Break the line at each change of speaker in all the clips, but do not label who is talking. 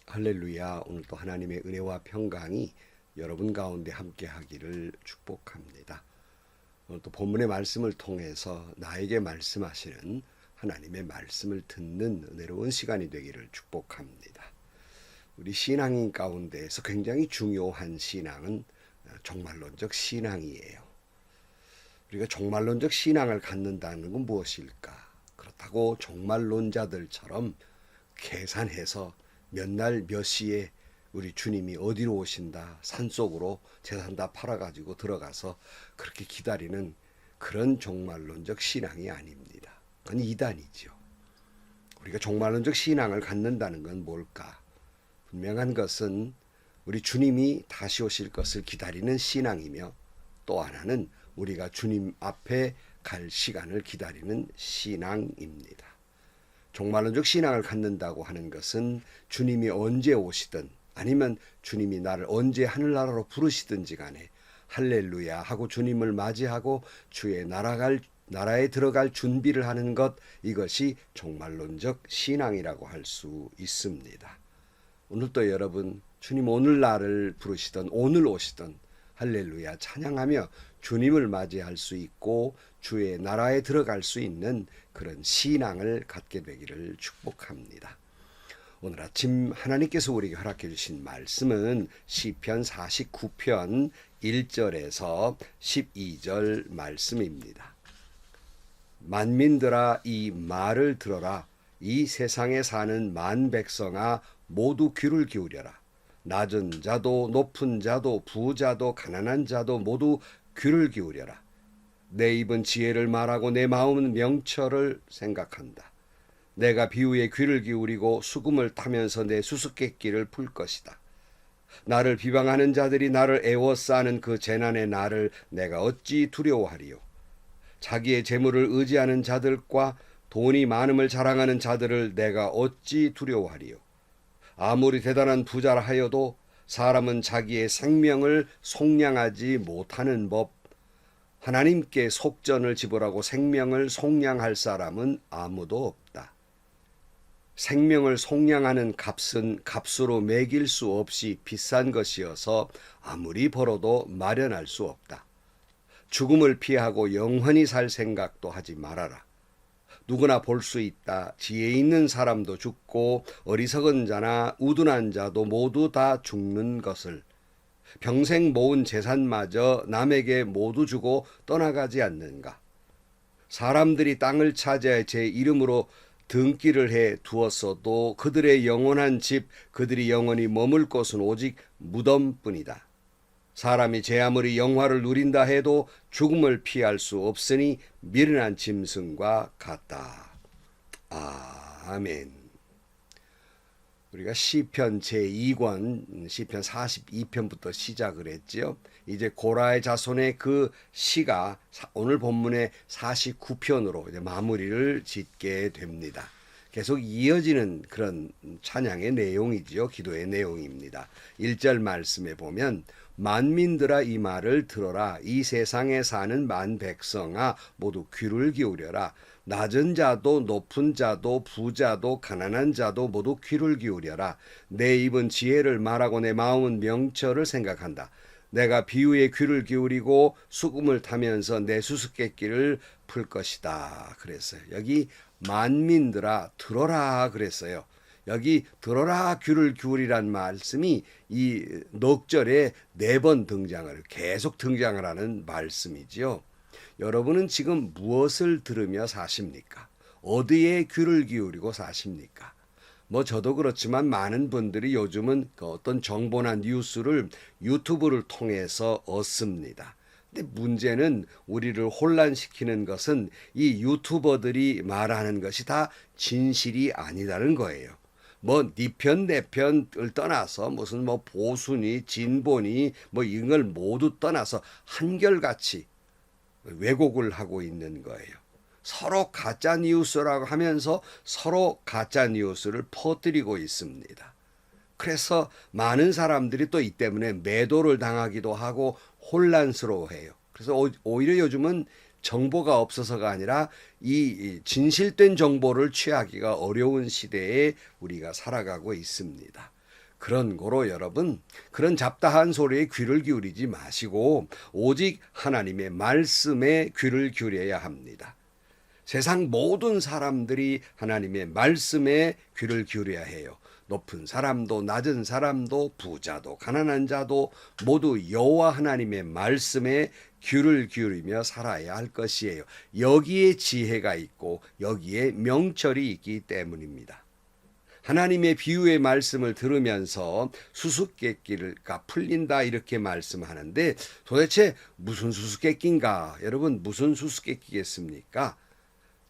할렐루야. 오늘도 하나님의 은혜와 평강이 여러분 가운데 함께 하기를 축복합니다. 오늘도 본문의 말씀을 통해서 나에게 말씀하시는 하나님의 말씀을 듣는 은혜로운 시간이 되기를 축복합니다. 우리 신앙인 가운데에서 굉장히 중요한 신앙은 종말론적 신앙이에요. 우리가 종말론적 신앙을 갖는다는 건 무엇일까? 그렇다고 종말론자들처럼 계산해서 몇 날 몇 시에 우리 주님이 어디로 오신다, 산속으로 재산 다 팔아가지고 들어가서 그렇게 기다리는 그런 종말론적 신앙이 아닙니다. 그건 이단이죠. 우리가 종말론적 신앙을 갖는다는 건 뭘까? 분명한 것은 우리 주님이 다시 오실 것을 기다리는 신앙이며, 또 하나는 우리가 주님 앞에 갈 시간을 기다리는 신앙입니다. 종말론적 신앙을 갖는다고 하는 것은 주님이 언제 오시든 아니면 주님이 나를 언제 하늘나라로 부르시든지 간에 할렐루야 하고 주님을 맞이하고 주의 나라에 들어갈 준비를 하는 것, 이것이 종말론적 신앙이라고 할 수 있습니다. 오늘도 여러분, 주님 오늘 나를 부르시든 오늘 오시든 할렐루야 찬양하며 주님을 맞이할 수 있고 주의 나라에 들어갈 수 있는 그런 신앙을 갖게 되기를 축복합니다. 오늘 아침 하나님께서 우리에게 허락해 주신 말씀은 시편 49편 1절에서 12절 말씀입니다. 만민들아 이 말을 들어라. 이 세상에 사는 만 백성아 모두 귀를 기울여라. 낮은 자도 높은 자도 부자도 가난한 자도 모두 귀를 기울여라. 내 입은 지혜를 말하고 내 마음은 명철을 생각한다. 내가 비유에 귀를 기울이고 수금을 타면서 내 수수께끼를 풀 것이다. 나를 비방하는 자들이 나를 애워싸는 그 재난의 날을 내가 어찌 두려워하리요. 자기의 재물을 의지하는 자들과 돈이 많음을 자랑하는 자들을 내가 어찌 두려워하리요. 아무리 대단한 부자라 하여도 사람은 자기의 생명을 속량하지 못하는 법, 하나님께 속전을 지불하고 생명을 속량할 사람은 아무도 없다. 생명을 속량하는 값은 값으로 매길 수 없이 비싼 것이어서 아무리 벌어도 마련할 수 없다. 죽음을 피하고 영원히 살 생각도 하지 말아라. 누구나 볼 수 있다. 지혜 있는 사람도 죽고 어리석은 자나 우둔한 자도 모두 다 죽는 것을. 평생 모은 재산마저 남에게 모두 주고 떠나가지 않는가. 사람들이 땅을 차지해 제 이름으로 등기를 해 두었어도 그들의 영원한 집, 그들이 영원히 머물 곳은 오직 무덤뿐이다. 사람이 제 아무리 영화를 누린다 해도 죽음을 피할 수 없으니 미련한 짐승과 같다. 아멘. 우리가 시편 제2권 시편 42편부터 시작을 했지요. 이제 고라의 자손의 그 시가 오늘 본문의 49편으로 이제 마무리를 짓게 됩니다. 계속 이어지는 그런 찬양의 내용이지요. 기도의 내용입니다. 1절 말씀에 보면 만민들아 이 말을 들어라. 이 세상에 사는 만 백성아 모두 귀를 기울여라. 낮은 자도 높은 자도 부자도 가난한 자도 모두 귀를 기울여라. 내 입은 지혜를 말하고 내 마음은 명철을 생각한다. 내가 비유에 귀를 기울이고 수금을 타면서 내 수수께끼를 풀 것이다. 그랬어요. 여기 만민들아 들어라 그랬어요. 여기 들어라 귀를 기울이란 말씀이 이 넉 절에 4번 계속 등장을 하는 말씀이지요. 여러분은 지금 무엇을 들으며 사십니까? 어디에 귀를 기울이고 사십니까? 저도 그렇지만 많은 분들이 요즘은 어떤 정보나 뉴스를 유튜브를 통해서 얻습니다. 근데 문제는 우리를 혼란시키는 것은 이 유튜버들이 말하는 것이 다 진실이 아니다는 거예요. 네 편 내 편을 떠나서 무슨 보수니 진보니 이런 걸 모두 떠나서 한결같이 왜곡을 하고 있는 거예요. 서로 가짜 뉴스라고 하면서 서로 가짜 뉴스를 퍼뜨리고 있습니다. 그래서 많은 사람들이 또 이 때문에 매도를 당하기도 하고 혼란스러워해요. 그래서 오히려 요즘은 정보가 없어서가 아니라 이 진실된 정보를 취하기가 어려운 시대에 우리가 살아가고 있습니다. 그런 고로 여러분, 그런 잡다한 소리에 귀를 기울이지 마시고 오직 하나님의 말씀에 귀를 기울여야 합니다. 세상 모든 사람들이 하나님의 말씀에 귀를 기울여야 해요. 높은 사람도 낮은 사람도 부자도 가난한 자도 모두 여호와 하나님의 말씀에 귀를 기울이며 살아야 할 것이에요. 여기에 지혜가 있고 여기에 명철이 있기 때문입니다. 하나님의 비유의 말씀을 들으면서 수수께끼가 풀린다 이렇게 말씀하는데 도대체 무슨 수수께끼인가? 여러분 무슨 수수께끼겠습니까?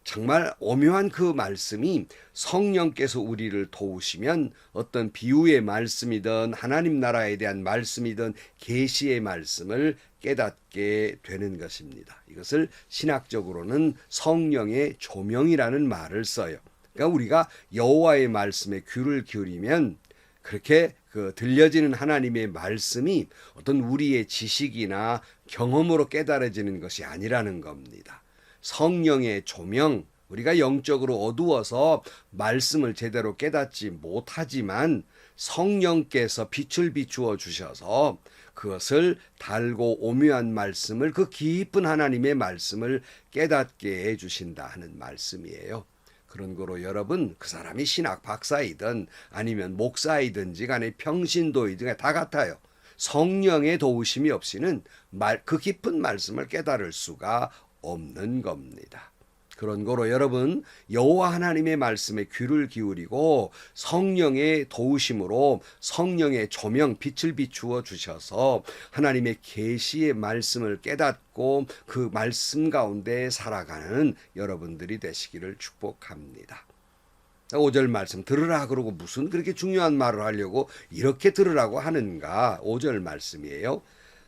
정말 오묘한 그 말씀이 성령께서 우리를 도우시면 어떤 비유의 말씀이든 하나님 나라에 대한 말씀이든 계시의 말씀을 깨닫게 되는 것입니다. 이것을 신학적으로는 성령의 조명이라는 말을 써요. 그러니까 우리가 여호와의 말씀에 귀를 기울이면 그렇게 들려지는 하나님의 말씀이 어떤 우리의 지식이나 경험으로 깨달아지는 것이 아니라는 겁니다. 성령의 조명, 우리가 영적으로 어두워서 말씀을 제대로 깨닫지 못하지만 성령께서 빛을 비추어 주셔서 그것을 달고 오묘한 말씀을, 그 깊은 하나님의 말씀을 깨닫게 해 주신다 하는 말씀이에요. 그런 거로 여러분, 그 사람이 신학 박사이든 아니면 목사이든지 간에 평신도이든 다 같아요. 성령의 도우심이 없이는 그 깊은 말씀을 깨달을 수가 없는 겁니다. 그런 거로 여러분, 여호와 하나님의 말씀에 귀를 기울이고 성령의 도우심으로 성령의 조명, 빛을 비추어 주셔서 하나님의 계시의 말씀을 깨닫고 그 말씀 가운데 살아가는 여러분들이 되시기를 축복합니다. 5절 말씀 들으라 그러고 무슨 그렇게 중요한 말을 하려고 이렇게 들으라고 하는가? 5절 말씀이에요.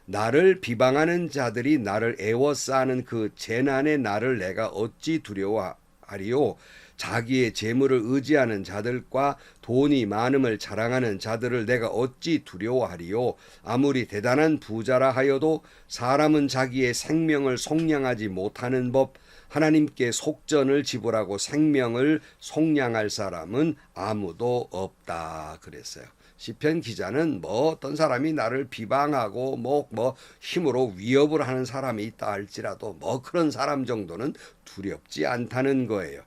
나를 비방하는 자들이 나를 애워싸는 그 재난의 날을 내가 어찌 두려워하리요. 자기의 재물을 의지하는 자들과 돈이 많음을 자랑하는 자들을 내가 어찌 두려워하리요. 아무리 대단한 부자라 하여도 사람은 자기의 생명을 속량하지 못하는 법, 하나님께 속전을 지불하고 생명을 속량할 사람은 아무도 없다 그랬어요. 시편 기자는 어떤 사람이 나를 비방하고 힘으로 위협을 하는 사람이 있다 할지라도 그런 사람 정도는 두렵지 않다는 거예요.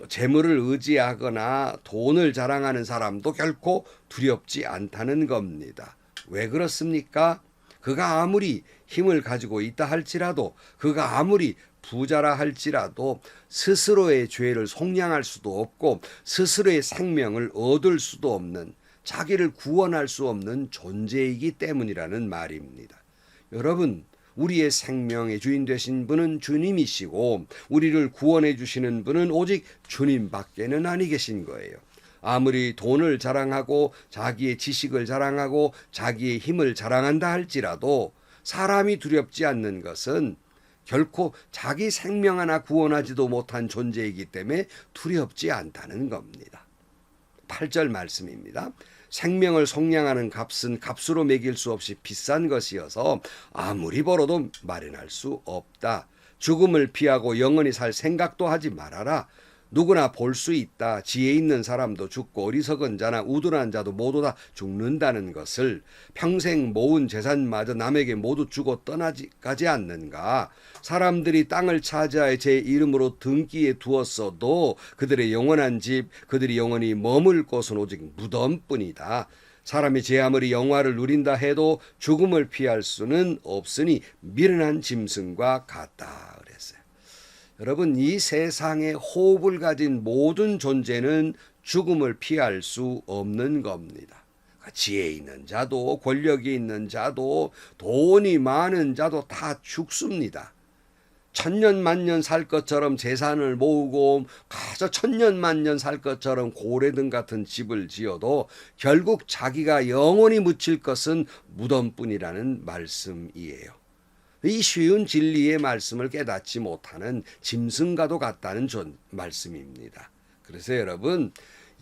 재물을 의지하거나 돈을 자랑하는 사람도 결코 두렵지 않다는 겁니다. 왜 그렇습니까? 그가 아무리 힘을 가지고 있다 할지라도, 그가 아무리 부자라 할지라도 스스로의 죄를 속량할 수도 없고 스스로의 생명을 얻을 수도 없는, 자기를 구원할 수 없는 존재이기 때문이라는 말입니다. 여러분, 우리의 생명의 주인 되신 분은 주님이시고 우리를 구원해 주시는 분은 오직 주님밖에는 아니 계신 거예요. 아무리 돈을 자랑하고 자기의 지식을 자랑하고 자기의 힘을 자랑한다 할지라도 사람이 두렵지 않는 것은 결코 자기 생명 하나 구원하지도 못한 존재이기 때문에 두렵지 않다는 겁니다. 8절 말씀입니다. 생명을 속량하는 값은 값으로 매길 수 없이 비싼 것이어서 아무리 벌어도 마련할 수 없다. 죽음을 피하고 영원히 살 생각도 하지 말아라. 누구나 볼 수 있다. 지혜 있는 사람도 죽고 어리석은 자나 우둔한 자도 모두 다 죽는다는 것을, 평생 모은 재산마저 남에게 모두 주고 떠나가지 않는가. 사람들이 땅을 차지하여 제 이름으로 등기에 두었어도 그들의 영원한 집, 그들이 영원히 머물 곳은 오직 무덤뿐이다. 사람이 제 아무리 영화를 누린다 해도 죽음을 피할 수는 없으니 미련한 짐승과 같다 그랬어요. 여러분, 이 세상에 호흡을 가진 모든 존재는 죽음을 피할 수 없는 겁니다. 지혜 있는 자도 권력이 있는 자도 돈이 많은 자도 다 죽습니다. 천년 만년 살 것처럼 재산을 모으고 가서 천년 만년 살 것처럼 고래등 같은 집을 지어도 결국 자기가 영원히 묻힐 것은 무덤뿐이라는 말씀이에요. 이 쉬운 진리의 말씀을 깨닫지 못하는 짐승과도 같다는 말씀입니다. 그래서 여러분,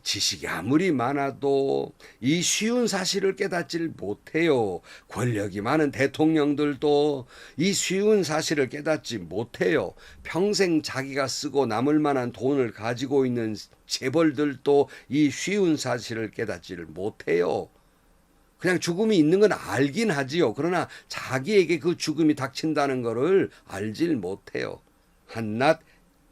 지식이 아무리 많아도 이 쉬운 사실을 깨닫지를 못해요. 권력이 많은 대통령들도 이 쉬운 사실을 깨닫지 못해요. 평생 자기가 쓰고 남을 만한 돈을 가지고 있는 재벌들도 이 쉬운 사실을 깨닫지를 못해요. 그냥 죽음이 있는 건 알긴 하지요. 그러나 자기에게 그 죽음이 닥친다는 것을 알질 못해요. 한낱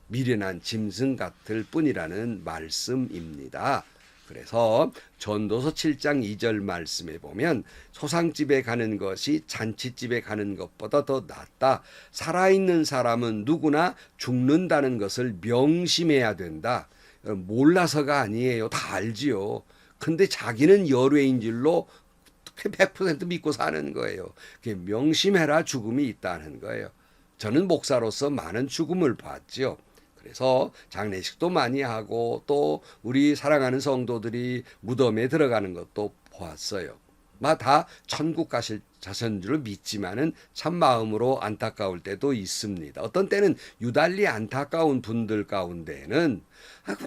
미련한 짐승 같을 뿐이라는 말씀입니다. 그래서 전도서 7장 2절 말씀에 보면 소상집에 가는 것이 잔치집에 가는 것보다 더 낫다. 살아있는 사람은 누구나 죽는다는 것을 명심해야 된다. 몰라서가 아니에요. 다 알지요. 근데 자기는 열외인 줄로 100% 믿고 사는 거예요. 명심해라, 죽음이 있다는 거예요. 저는 목사로서 많은 죽음을 봤죠. 그래서 장례식도 많이 하고 또 우리 사랑하는 성도들이 무덤에 들어가는 것도 보았어요. 다 천국 가실 자신 줄 믿지만은 참 마음으로 안타까울 때도 있습니다. 어떤 때는 유달리 안타까운 분들 가운데는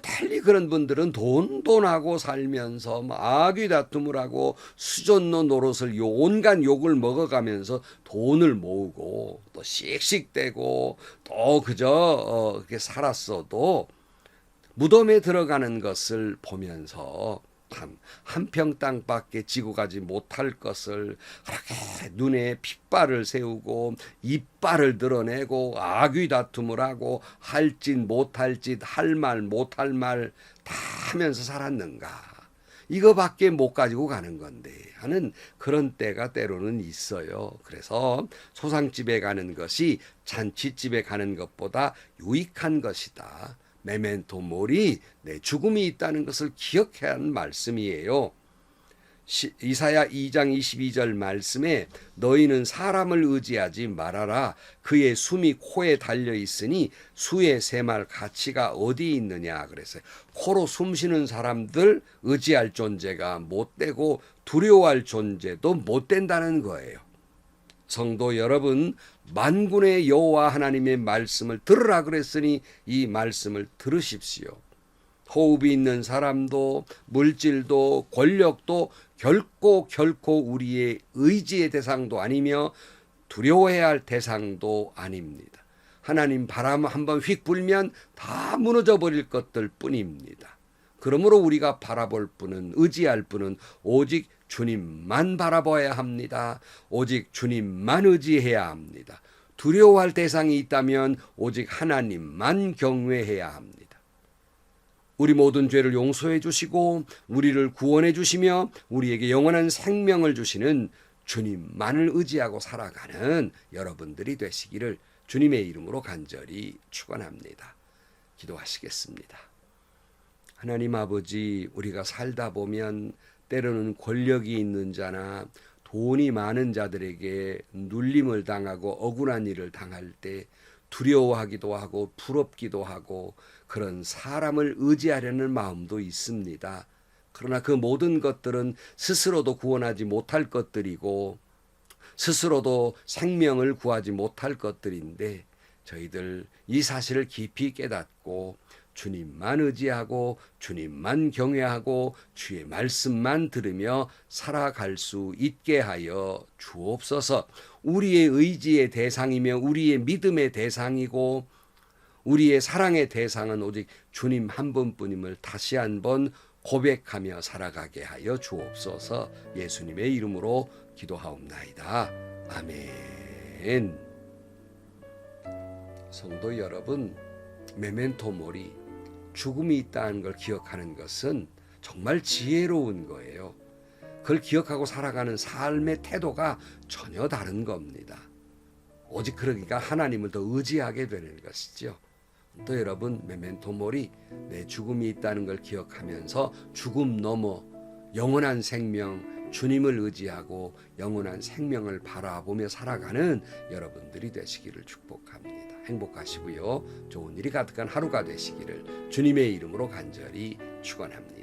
달리 그런 분들은 돈하고 살면서 악의 다툼을 하고 수전노 노릇을 온갖 욕을 먹어가면서 돈을 모으고 또 씩씩대고 또 그저 그렇게 살았어도 무덤에 들어가는 것을 보면서 한 평 땅밖에 지고 가지 못할 것을 그렇게 눈에 핏발을 세우고 이빨을 드러내고 악의 다툼을 하고 할 짓 못할 짓, 할 말 못할 말 다 하면서 살았는가. 이거밖에 못 가지고 가는 건데 하는 그런 때가 때로는 있어요. 그래서 소상집에 가는 것이 잔치집에 가는 것보다 유익한 것이다. 메멘토 모리, 내 죽음이 있다는 것을 기억해야 하는 말씀이에요. 이사야 2장 22절 말씀에 너희는 사람을 의지하지 말아라. 그의 숨이 코에 달려 있으니 수의 새말 가치가 어디 있느냐 그랬어요. 코로 숨 쉬는 사람들 의지할 존재가 못되고 두려워할 존재도 못된다는 거예요. 성도 여러분, 만군의 여호와 하나님의 말씀을 들으라 그랬으니 이 말씀을 들으십시오. 호흡이 있는 사람도 물질도 권력도 결코 우리의 의지의 대상도 아니며 두려워해야 할 대상도 아닙니다. 하나님 바람 한번 휙 불면 다 무너져 버릴 것들 뿐입니다. 그러므로 우리가 바라볼 분은, 의지할 분은 오직 주님만 바라봐야 합니다. 오직 주님만 의지해야 합니다. 두려워할 대상이 있다면 오직 하나님만 경외해야 합니다. 우리 모든 죄를 용서해 주시고 우리를 구원해 주시며 우리에게 영원한 생명을 주시는 주님만을 의지하고 살아가는 여러분들이 되시기를 주님의 이름으로 간절히 축원합니다. 기도하시겠습니다. 하나님 아버지, 우리가 살다 보면 때로는 권력이 있는 자나 돈이 많은 자들에게 눌림을 당하고 억울한 일을 당할 때 두려워하기도 하고 부럽기도 하고 그런 사람을 의지하려는 마음도 있습니다. 그러나 그 모든 것들은 스스로도 구원하지 못할 것들이고 스스로도 생명을 구하지 못할 것들인데 저희들 이 사실을 깊이 깨닫고 주님만 의지하고 주님만 경외하고 주의 말씀만 들으며 살아갈 수 있게 하여 주옵소서. 우리의 의지의 대상이며 우리의 믿음의 대상이고 우리의 사랑의 대상은 오직 주님 한 분뿐임을 다시 한번 고백하며 살아가게 하여 주옵소서. 예수님의 이름으로 기도하옵나이다. 아멘. 성도 여러분, 메멘토 모리, 죽음이 있다는 걸 기억하는 것은 정말 지혜로운 거예요. 그걸 기억하고 살아가는 삶의 태도가 전혀 다른 겁니다. 오직 그러니까 하나님을 더 의지하게 되는 것이죠. 또 여러분, 메멘토 모리, 내 죽음이 있다는 걸 기억하면서 죽음 넘어 영원한 생명, 주님을 의지하고 영원한 생명을 바라보며 살아가는 여러분들이 되시기를 축복합니다. 행복하시고요. 좋은 일이 가득한 하루가 되시기를 주님의 이름으로 간절히 축원합니다.